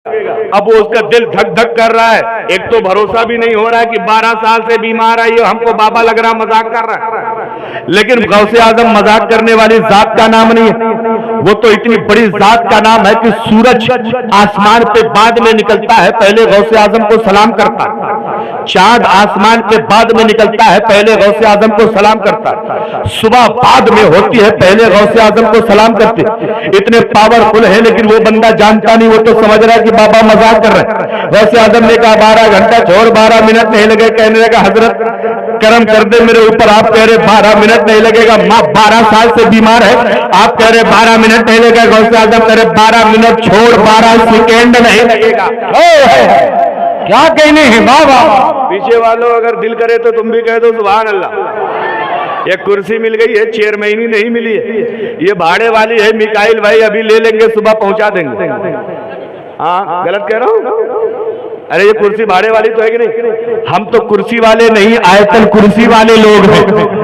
अब वो उसका दिल धक धक कर रहा है। एक तो भरोसा भी नहीं हो रहा है कि 12 साल से बीमार है, ये हमको बाबा लग रहा, मजाक कर रहा है। लेकिन गौसे आजम मजाक करने वाली जात का नाम नहीं है, वो तो इतनी बड़ी जात का नाम है कि सूरज आसमान पे बाद में निकलता है, पहले गौसे आजम को सलाम करता है। चांद आसमान पे बाद में निकलता है, पहले गौसे आजम को सलाम करता है। सुबह बाद में होती है, पहले गौसे आजम को सलाम करते। इतने पावरफुल है, लेकिन वो बंदा जानता नहीं, वो तो समझ रहा है कि बाबा मजाक कर रहे हैं। गौसे आजम ने कहा 12 घंटा छोड़, 12 मिनट नहीं लगे। कहने लगा हजरत करम कर दे मेरे ऊपर, आप कह रहे 12 मिनट नहीं लगेगा। माँ 12 साल से बीमार है, आप कह रहे 12 मिनट नहीं लगेगा। गौसे आजम कह रहे 12 मिनट छोड़, 12 सेकेंड नहीं लगेगा। क्या कहने हैं बाबा। पीछे वालों अगर दिल करे तो तुम भी कह दो सुभान अल्लाह। ये कुर्सी मिल गई है, चेयरमैनी नहीं मिली है, ये भाड़े वाली है। मिकाइल भाई अभी ले लेंगे, सुबह पहुंचा देंगे। हाँ गलत कह रहा हूँ? अरे ये कुर्सी भाड़े वाली तो है कि नहीं? हम तो कुर्सी वाले नहीं, आयतन कुर्सी वाले लोग हैं।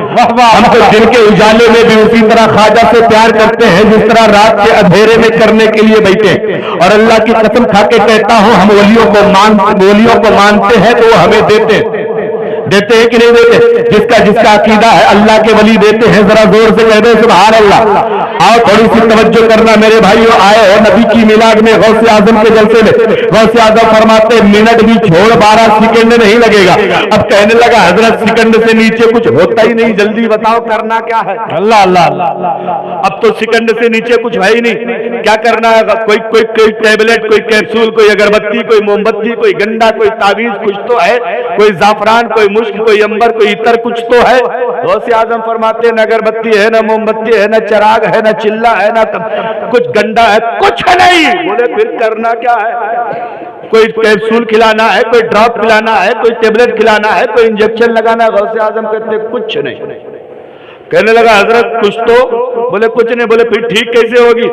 हम तो दिन के उजाले में भी उसी तरह ख्वाजा से प्यार करते हैं जिस तरह रात के अंधेरे में करने के लिए बैठे। और अल्लाह की कसम खा के कहता हूं, हम वलियों को मानते हैं तो वो हमें देते हैं कि नहीं देते? जिसका अकीदा है अल्लाह के वली देते हैं। जरा जोर से कह दे सुभान अल्लाह। आओ थोड़ी सी तवज्जो करना मेरे भाइयों। आए हो नबी की मिलाद में, गौसे आजम के जलसे में। गौसे आजम फरमाते मिनट भी छोड़, 12 सेकंड नहीं लगेगा। अब कहने लगा हजरत सेकंड से नीचे कुछ होता ही नहीं, जल्दी बताओ करना क्या है? अल्लाह अल्लाह। अब तो सेकंड से नीचे कुछ है ही नहीं, क्या करना है? कोई टैबलेट, कोई कैप्सूल, कोई अगरबत्ती, कोई मोमबत्ती, कोई गंडा, कोई तावीज, कुछ तो है। कोई जाफरान, कोई मुश्क, कोई अंबर, कोई इतर, कुछ तो है। गौसे आजम फरमाते न अगरबत्ती है, न मोमबत्ती है, न चिराग है, न चिल्ला है, न कुछ गंडा है, कुछ नहीं। बोले फिर करना क्या है? कोई कैप्सूल खिलाना है, कोई ड्रॉप खिलाना है, कोई टेबलेट खिलाना है, कोई इंजेक्शन लगाना है। गौसे आजम कहते कुछ नहीं। कहने लगा हजरत कुछ तो? बोले कुछ नहीं। बोले फिर ठीक कैसे होगी?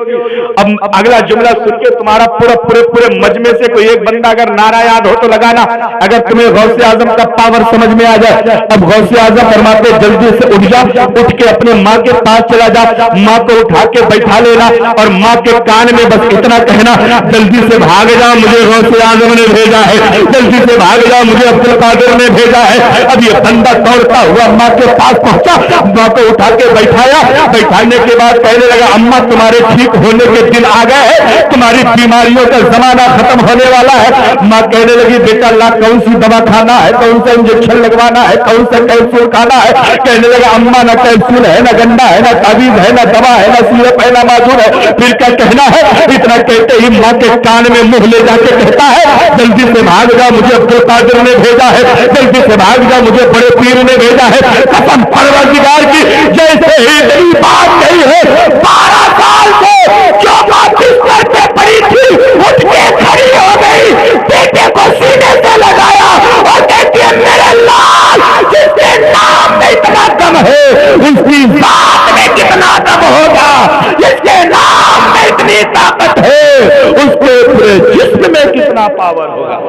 अब अगला जुमला सुन के तुम्हारा पूरे मजमे से कोई एक बंदा अगर नारा याद हो तो लगाना, अगर तुम्हें गौसे आजम का पावर समझ में आ जाए। अब गौसे आजम फरमाते जल्दी से उठ जा, उठ के अपने माँ के पास चला जा, माँ को उठा के बैठा लेना और माँ के कान में बस इतना कहना, जल्दी से भाग जा, मुझे गौसे आजम ने भेजा है, जल्दी से भाग जा, मुझे अब्दुल कादिर ने भेजा है। अब ये बंदा दौड़ता हुआ माँ के पास पहुंचा, माँ को उठा के बैठाया। बैठाने के बाद कहने लगा अम्मा तुम्हारे ठीक होने के दिन आ गए हैं, तुम्हारी बीमारियों का जमाना खत्म होने वाला है। माँ कहने लगी बेटा ला कौन सी दवा खाना है, कौन सा इंजेक्शन लगवाना है, कौन सा कैप्सूल खाना है? कहने लगा अम्मा ना कैप्सूल है, ना गंडा है, ना तावीज है, ना दवा है, ना सिरप है, ना माजून है, फिर क्या कहना है? इतना कहते ही माँ के कान में मुंह ले जाके कहता है जल्दी से भाग जा, मुझे अब्दुल कादिर ने भेजा है, जल्दी से भाग जा, मुझे बड़े पीर ने भेजा है। कसम परवरदिगार की, जैसे ही मेरी बात नहीं है 12 साल से जो बात बिस्तर पे पड़ी थी उठ के खड़ी हो गई, बेटे को सीने से लगाया और कहती है मेरे लाल जिसके नाम में इतना दम है उसकी बात में कितना दम होगा, जिसके नाम में इतनी ताकत है उसके पूरे जिस्म में कितना पावर होगा।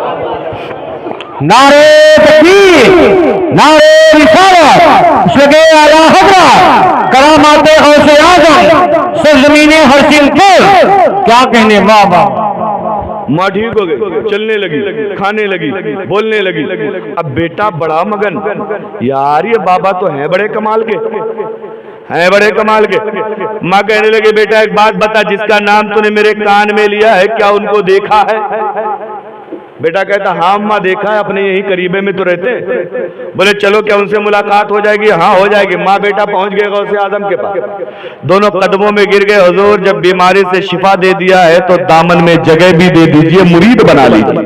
नारे तकबीर, नारे रिसालत, शगे आला हज़रत, करामाते गौसे आज़म, सरज़मीने हर सिंपुर। क्या कहने माँ बाप। माँ ठीक हो गई, चलने लगी, खाने लगी, बोलने लगी। अब बेटा बड़ा मगन, यार ये बाबा तो हैं बड़े कमाल के, हैं बड़े कमाल के। माँ कहने लगी बेटा एक बात बता, जिसका नाम तूने मेरे कान में लिया है क्या उनको देखा है? बेटा कहता हाँ अम्मा देखा है, अपने यही करीबे में तो रहते। बोले चलो क्या उनसे मुलाकात हो जाएगी? हाँ हो जाएगी। माँ बेटा पहुंच गए गौसे आजम के पास, दोनों कदमों में गिर गए। हुजूर जब बीमारी से शिफा दे दिया है तो दामन में जगह भी दे दीजिए, मुरीद बना लीजिए।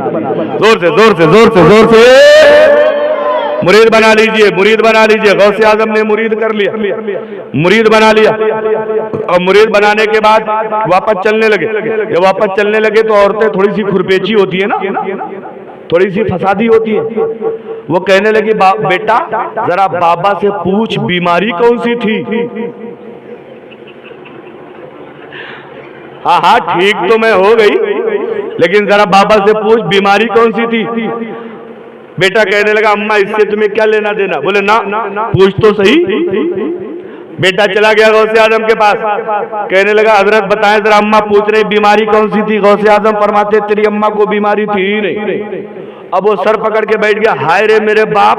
जोर से जोर से जोर से जोर से मुरीद बना लीजिए, मुरीद बना लीजिए। गौसे आजम ने मुरीद कर लिया, मुरीद बना लिया। और मुरीद बनाने के बाद वापस चलने लगे। जब वापस चलने लगे तो औरतें थोड़ी सी खुरपेची होती है ना, थोड़ी सी फसादी होती है। वो कहने लगी बेटा जरा बाबा से पूछ बीमारी कौन सी थी? हाँ हाँ ठीक तो मैं हो गई, लेकिन जरा बाबा से पूछ बीमारी कौन सी थी। बेटा कहने लगा अम्मा इससे तुम्हें क्या लेना देना? बोले ना पूछ तो सही। बेटा चला गया गौसे आजम के पास, कहने लगा हजरत बताएं जरा, अम्मा पूछ रही बीमारी कौन सी थी? गौसे आजम फरमाते तेरी अम्मा को बीमारी थी ही नहीं। अब वो सर पकड़ के बैठ गया, हाय रे मेरे बाप,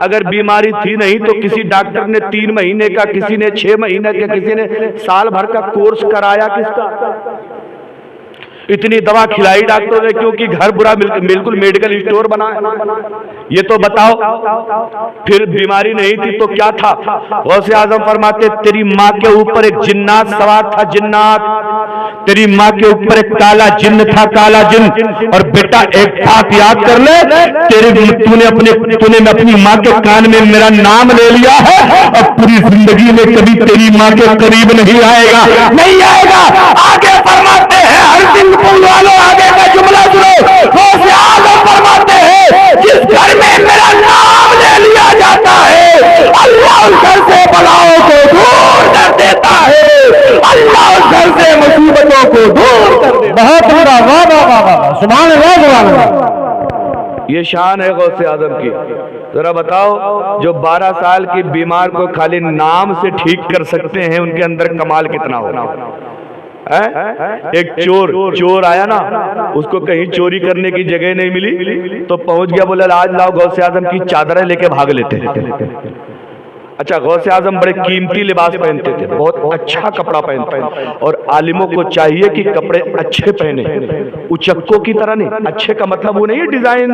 अगर बीमारी थी नहीं तो किसी डॉक्टर ने 3 महीने का, किसी ने 6 महीने का, किसी ने साल भर का कोर्स कराया किसका? इतनी दवा खिलाई डॉक्टर ने, क्योंकि घर बुरा बिल्कुल मेडिकल स्टोर बना है। ये तो बताओ फिर बीमारी नहीं थी तो क्या था? गौसे आजम फरमाते तेरी माँ के ऊपर एक जिन्नात सवार था, जिन्नात। तेरी माँ के ऊपर एक काला जिन्न था, काला जिन्न। और बेटा एक बात याद कर ले, तूने अपनी माँ के कान में मेरा नाम ले लिया है और पूरी जिंदगी में कभी तेरी माँ के करीब नहीं आएगा, नहीं आएगा। आगे फरमाते हैं, हर दिन वालों आगे का जुमला सुनो। गौसे आजम फरमाते हैं जिस घर में मेरा नाम ले लिया जाता है अल्लाह उस घर से बलाओं को दूर कर देता है, अल्लाह उस घर से मुसीबतों को दूर कर देता है। बहुत बड़ा, वाह वाह वाह वाह, सुभान अल्लाह, सुभान अल्लाह। ये शान है गौसे आजम की। जरा बताओ जो 12 साल की बीमार को खाली नाम से ठीक कर सकते हैं, उनके अंदर कमाल कितना होगा? एक चोर आया ना, उसको कहीं चोरी करने की जगह नहीं मिली तो पहुंच गया, बोला आज लाओ गौसे आजम की चादरें लेके भाग लेते हैं। अच्छा, गौसे आजम बड़े कीमती लिबास पहनते थे, बहुत अच्छा कपड़ा पहनते थे, और आलिमों को चाहिए कि कपड़े अच्छे पहने, उचक्कों की तरह नहीं। अच्छे का मतलब वो नहीं है डिजाइन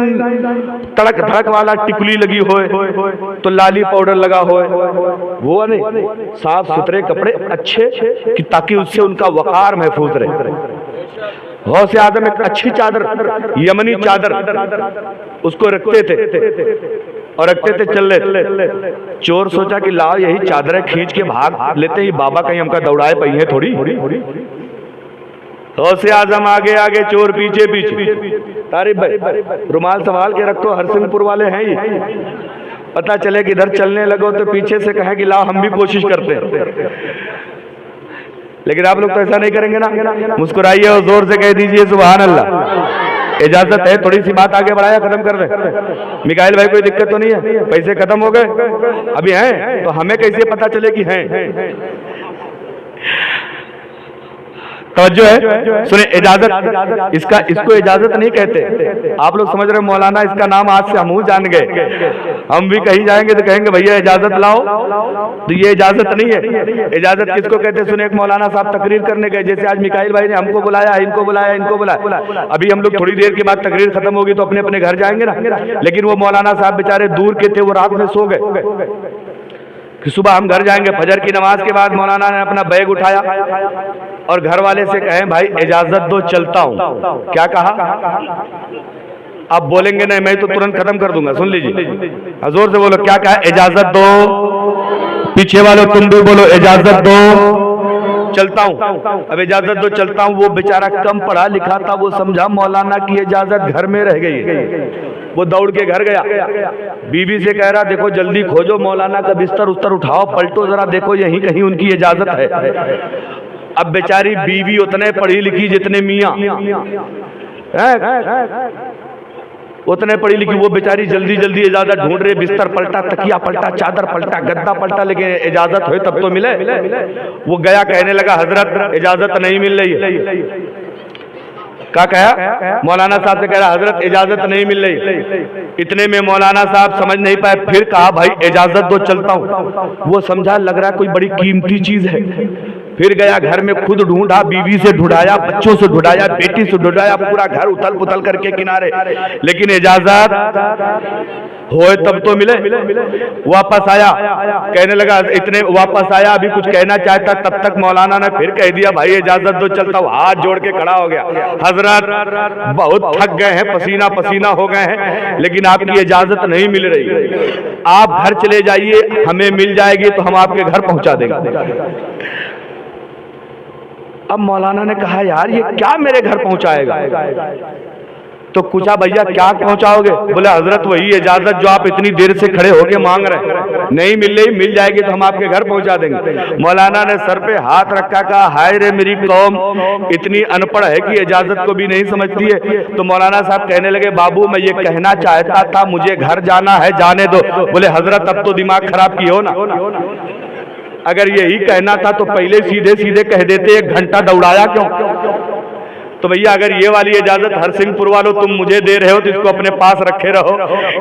तड़क धड़क वाला, टिकुली लगी होए तो लाली पाउडर लगा होए, वो नहीं। साफ सुथरे कपड़े अच्छे कि ताकि उससे उनका वकार महफूज रहे। गौसे आजम एक अच्छी चादर, यमनी चादर उसको रखते थे और रखते थे, चल ले। चोर सोचा कि लाओ यही चादरें खींच के भाग लेते ही, बाबा कहीं हमका दौड़ाए पई है थोड़ी। गौसे आजम आगे आगे, चोर पीछे पीछे। तारिफ भाई रुमाल संभाल के रखो, हरसिंहपुर वाले हैं ये। पता चले कि इधर चलने लगो तो पीछे से कहे कि लाओ हम भी कोशिश करते हैं। लेकिन आप लोग तो ऐसा नहीं करेंगे ना, मुस्कुराइए और जोर से कह दीजिए सुभान अल्लाह। इजाजत है, थोड़ी सी बात आगे बढ़ाया, खत्म कर दे। मिकाइल भाई कोई दिक्कत तो नहीं है? पैसे खत्म हो गए अभी हैं तो हमें कैसे पता चले कि हैं? तवज्जो है, सुने। इजाजत इसको इजाजत नहीं कहते, आप लोग समझ रहे हो। मौलाना इसका नाम आज से हम जान गए, हम भी कहीं जाएंगे तो कहेंगे भैया इजाजत लाओ, तो ये इजाजत नहीं है। इजाजत किसको कहते? सुने, एक मौलाना साहब तकरीर करने गए, जैसे आज मिकाइल भाई ने हमको बुलाया, इनको बुलाया, इनको बुलाया। अभी हम लोग थोड़ी देर के बाद तकरीर खत्म होगी तो अपने अपने घर जाएंगे ना, लेकिन वो मौलाना साहब बेचारे दूर के थे, वो रात में सो गए कि सुबह हम घर जाएंगे। फजर की नमाज के बाद मौलाना ने अपना बैग उठाया और घर वाले से कहें भाई इजाजत दो चलता हूं। क्या कहा? आप बोलेंगे नहीं, मैं तो तुरंत खत्म कर दूंगा, सुन लीजिए, जोर से बोलो। क्या कहा? इजाजत दो। पीछे वालों तुम भी बोलो इजाजत दो चलता हूं। अब इजाजत दो चलता हूं, वो बेचारा कम पढ़ा लिखा था, वो समझा मौलाना की इजाजत घर में रह गई है। वो दौड़ के घर गया, बीवी से कह रहा देखो जल्दी खोजो, मौलाना का बिस्तर उस्तर उठाओ, पलटो जरा, देखो यहीं कहीं उनकी इजाजत है। अब बेचारी बीवी उतने पढ़ी लिखी जितने मियाँ, उतने पढ़ी लिखी, वो बेचारी जल्दी जल्दी इजाजत ढूंढ रहे, बिस्तर पलटा, तकिया पलटा, चादर पलटा, गद्दा पलटा, लेकिन इजाजत हो तब तो मिले। वो गया, कहने लगा हजरत इजाजत नहीं मिल रही है। क्या कहा? मौलाना साहब से कह रहा हजरत इजाजत नहीं मिल रही। इतने में मौलाना साहब समझ नहीं पाए, फिर कहा भाई इजाजत दो चलता हूं। वो समझा लग रहा कोई बड़ी कीमती चीज है, फिर गया घर में, खुद ढूंढा, बीवी से ढूंढाया, बच्चों से ढूंढाया, बेटी से ढूंढाया, पूरा घर उथल पुथल करके किनारे, लेकिन इजाजत होए तब तो मिले। वापस आया, कहने लगा, इतने वापस आया, अभी कुछ कहना चाहता, तब तक मौलाना ने फिर कह दिया भाई इजाजत दो चलता हूं। हाथ जोड़ के खड़ा हो गया, हजरत बहुत थक गए हैं, पसीना पसीना हो गए हैं, लेकिन आपकी इजाजत नहीं मिल रही, आप घर चले जाइए, हमें मिल जाएगी तो हम आपके घर पहुंचा देंगे। अब मौलाना ने कहा यार ये क्या मेरे घर पहुंचाएगा? तो पूछा भैया क्या पहुंचाओगे? बोले हजरत वही इजाजत जो आप इतनी देर से खड़े होके मांग रहे हैं, नहीं मिल रही, मिल जाएगी तो हम आपके घर पहुंचा देंगे। मौलाना ने सर पे हाथ रखा, कहा हाय रे मेरी कौम इतनी अनपढ़ है कि इजाजत को भी नहीं समझती है। तो मौलाना साहब कहने लगे बाबू मैं ये कहना चाहता था, मुझे घर जाना है, जाने दो। बोले हजरत अब तो दिमाग खराब की हो ना, अगर यही कहना था तो पहले सीधे सीधे कह देते, 1 घंटा दौड़ाया क्यों? तो भैया अगर ये वाली इजाजत हरसिंहपुर वालों तुम मुझे दे रहे हो तो इसको अपने पास रखे रहो,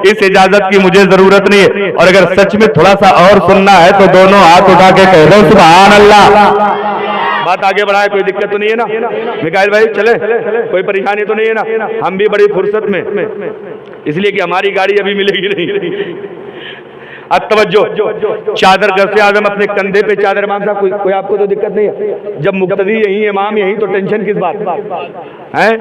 इस इजाजत की मुझे जरूरत नहीं है। और अगर सच में थोड़ा सा और सुनना है तो दोनों हाथ उठा के कह दो सुभान अल्लाह। बात आगे बढ़ाए, कोई दिक्कत तो नहीं है ना? मिकाइल भाई चले, कोई परेशानी तो नहीं है ना? हम भी बड़ी फुर्सत में, इसलिए कि हमारी गाड़ी अभी मिलेगी नहीं। अब तवज्जो, चादर गौसे आजम अपने कंधे पे चादर, इमाम साहब कोई आपको तो दिक्कत नहीं है? जब मुक्तदी यही, इमाम यही, तो टेंशन किस बात है?